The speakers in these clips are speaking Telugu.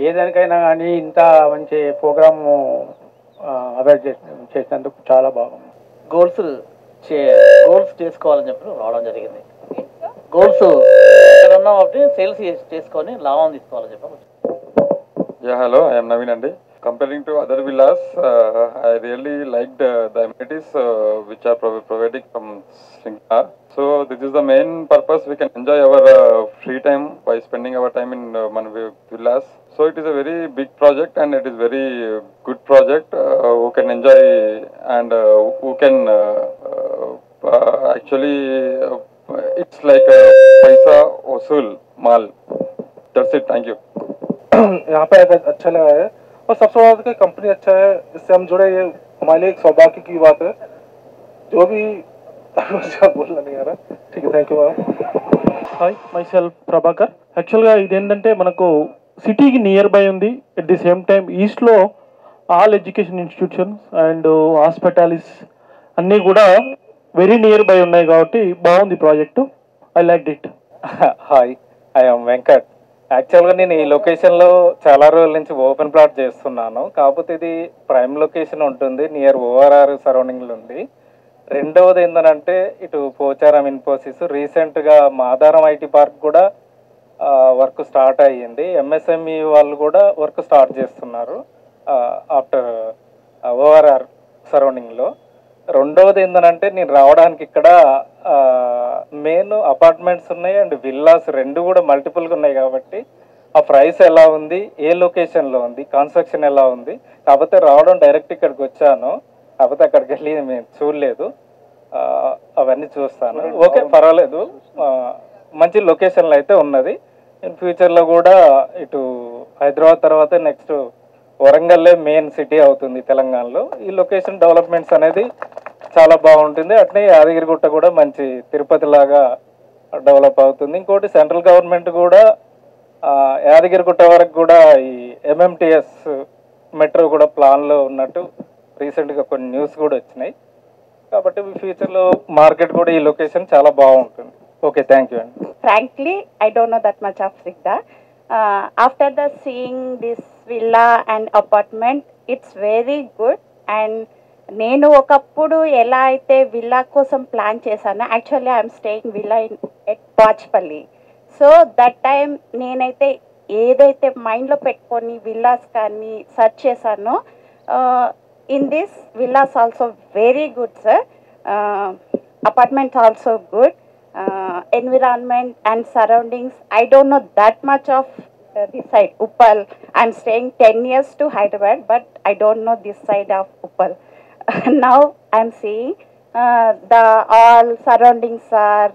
ఏ దానికైనా కానీ ఇంత మంచి ప్రోగ్రాము అవేర్ చేసినందుకు చాలా బాగుంది. గోల్స్ చేసుకోవాలని చెప్పి రావడం జరిగింది. గోల్స్ ఇక్కడ ఉన్న ఒకటి సేల్స్ చేసుకొని లాభం తీసుకోవాలని చెప్పి. Yeah, hello, I am Naveen Andi. Comparing to other villas, I really liked the amenities which are provided from Singapore. So this is the main purpose. We can enjoy our free time by spending our time in villas. So it is a very big project and it is very good project who can enjoy and who can actually it's like a paisa vasool mall. That's it. Thank you. यहाँ पे अच्छा लगा है और सबसे बड़ा कि कंपनी अच्छा है, इससे हम जुड़े, ये हमारे लिए एक सौभाग्य की बात है. जो भी बोलना नहीं आ रहा. ठीक है, thank you ma'am. Hi, myself Prabhakar. యాక్చువల్గా ఇదేంటంటే మనకు సిటీకి నియర్ బై ఉంది. ఎట్ ది సేమ్ టైం ఈస్ట్లో all education institutions and hospitalities అన్నీ కూడా వెరీ నియర్ బై ఉన్నాయి కాబట్టి బాగుంది project. I like it. Hi, I'm Venkat. యాక్చువల్గా నేను ఈ లొకేషన్లో చాలా రోజుల నుంచి ఓపెన్ ప్లాట్ చేస్తున్నాను. కాకపోతే ఇది ప్రైమ్ లొకేషన్ ఉంటుంది, నియర్ ఓఆర్ఆర్ సరౌండింగ్లో ఉంది. రెండవది ఏంటంటే ఇటు పోచారం ఇన్ఫోసిస్, రీసెంట్గా మాదారం ఐటీ పార్క్ కూడా వర్క్ స్టార్ట్ అయ్యింది. ఎంఎస్ఎంఈ వాళ్ళు కూడా వర్క్ స్టార్ట్ చేస్తున్నారు ఆఫ్టర్ ఓఆర్ఆర్ సరౌండింగ్లో. రెండవది ఏంటంటే నేను రావడానికి ఇక్కడ మెయిన్ అపార్ట్మెంట్స్ ఉన్నాయి అండ్ విల్లాస్ రెండు కూడా మల్టిపుల్గా ఉన్నాయి కాబట్టి ఆ ప్రైస్ ఎలా ఉంది, ఏ లొకేషన్లో ఉంది, కన్స్ట్రక్షన్ ఎలా ఉంది. కాకపోతే రావడం డైరెక్ట్ ఇక్కడికి వచ్చాను, కాకపోతే అక్కడికి వెళ్ళి మేము చూడలేదు. అవన్నీ చూస్తాను. ఓకే, పర్వాలేదు, మంచి లొకేషన్లో అయితే ఉన్నది. ఇన్ ఫ్యూచర్లో కూడా ఇటు హైదరాబాద్ తర్వాత నెక్స్ట్ వరంగల్లే మెయిన్ సిటీ అవుతుంది తెలంగాణలో. ఈ లొకేషన్ డెవలప్మెంట్స్ అనేది చాలా బాగుంటుంది. అట్నే యాదగిరిగుట్ట కూడా మంచి తిరుపతి లాగా డెవలప్ అవుతుంది. ఇంకోటి సెంట్రల్ గవర్నమెంట్ కూడా యాదగిరిగుట్ట వరకు కూడా ఈ ఎంఎంటిఎస్ మెట్రో కూడా ప్లాన్లో ఉన్నట్టు రీసెంట్గా కొన్ని న్యూస్ కూడా వచ్చినాయి. కాబట్టి ఫ్యూచర్లో మార్కెట్ కూడా ఈ లొకేషన్ చాలా బాగుంటుంది. ఓకే, థ్యాంక్ యూ అండి. Frankly, I don't know that much of Sigda. After the seeing this villa and apartment, it's very good. And నేను ఒకప్పుడు ఎలా అయితే విల్లా కోసం ప్లాన్ చేశాను, actually I'm staying villa in at Bachupally. So that time నేనైతే ఏదైతే మైండ్లో పెట్టుకొని విల్లాస్ కానీ సెర్చ్ చేశానో, in this villas also very good sir. Apartments also good. Environment and surroundings, I don't know that much of this side Uppal. I'm staying 10 years to Hyderabad, but I don't know this side of Uppal. Now I'm seeing the all surroundings are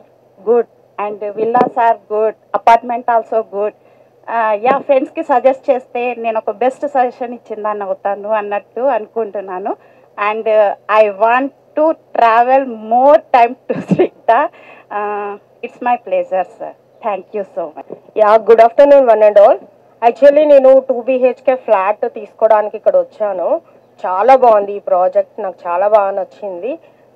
good and villas are good, apartment also good. Yeah, friends ki suggest cheste nenu oka best suggestion ichindana avutanu annattu anukuntunnanu. And I want to travel more time to Sigda. It's my pleasure, sir. Thank you so much. Yeah, good afternoon one and all. Actually నేను 2 BHK ఫ్లాట్ తీసుకోవడానికి ఇక్కడ వచ్చాను. చాలా బాగుంది ఈ ప్రాజెక్ట్, నాకు చాలా బాగా నచ్చింది.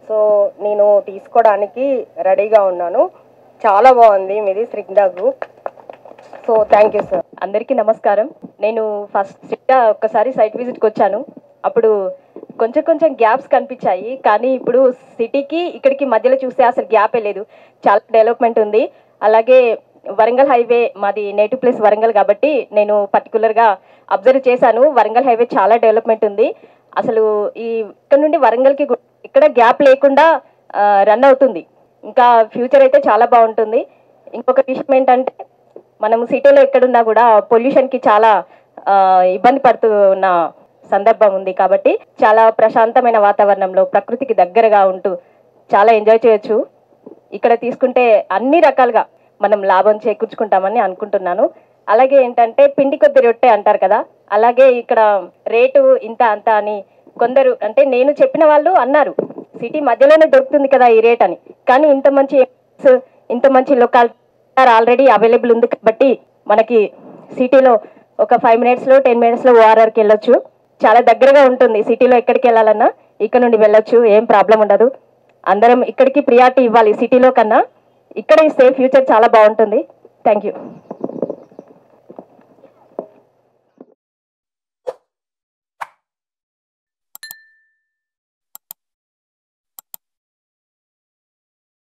సో నేను తీసుకోవడానికి రెడీగా ఉన్నాను. చాలా బాగుంది మీది శ్రీగ్డా group. So thank you sir. అందరికీ నమస్కారం. నేను ఫస్ట్ శ్రీగ్డా ఒక్కసారి సైట్ విజిట్కి వచ్చాను. అప్పుడు కొంచెం గ్యాప్స్ కనిపించాయి, కానీ ఇప్పుడు సిటీకి ఇక్కడికి మధ్యలో చూస్తే అసలు గ్యాపే లేదు. చాలా డెవలప్మెంట్ ఉంది. అలాగే వరంగల్ హైవే, మాది నేటివ్ ప్లేస్ వరంగల్ కాబట్టి నేను పర్టికులర్గా అబ్జర్వ్ చేశాను. వరంగల్ హైవే చాలా డెవలప్మెంట్ ఉంది. అసలు ఈ ఇక్కడ నుండి వరంగల్కి ఇక్కడ గ్యాప్ లేకుండా రన్ అవుతుంది. ఇంకా ఫ్యూచర్ అయితే చాలా బాగుంటుంది. ఇంకొక విషయం ఏంటంటే, మనం సిటీలో ఎక్కడున్నా కూడా పొల్యూషన్కి చాలా ఇబ్బంది పడుతూ ఉన్న సందర్భం ఉంది. కాబట్టి చాలా ప్రశాంతమైన వాతావరణంలో ప్రకృతికి దగ్గరగా ఉంటూ చాలా ఎంజాయ్ చేయొచ్చు. ఇక్కడ తీసుకుంటే అన్ని రకాలుగా మనం లాభం చేకూర్చుకుంటామని అనుకుంటున్నాను. అలాగే ఏంటంటే పిండి కొద్ది రొట్టె అంటారు కదా, అలాగే ఇక్కడ రేటు ఇంత అంత అని కొందరు, అంటే నేను చెప్పిన వాళ్ళు అన్నారు సిటీ మధ్యలోనే దొరుకుతుంది కదా ఈ రేట్ అని. కానీ ఇంత మంచి లొకాలిటీ ఆల్రెడీ అవైలబుల్ ఉంది కాబట్టి మనకి సిటీలో ఒక 5 minutesలో 10 minutesలో ఓఆర్ఆర్కి వెళ్ళొచ్చు. చాలా దగ్గరగా ఉంటుంది. సిటీలో ఎక్కడికి వెళ్ళాలన్నా ఇక్కడ నుండి వెళ్ళొచ్చు, ఏం ప్రాబ్లం ఉండదు. అందరం ఇక్కడికి ప్రియారిటీ ఇవ్వాలి సిటీలో కన్నా. ఇక్కడ ఇస్తే ఫ్యూచర్ చాలా బాగుంటుంది. Thank you.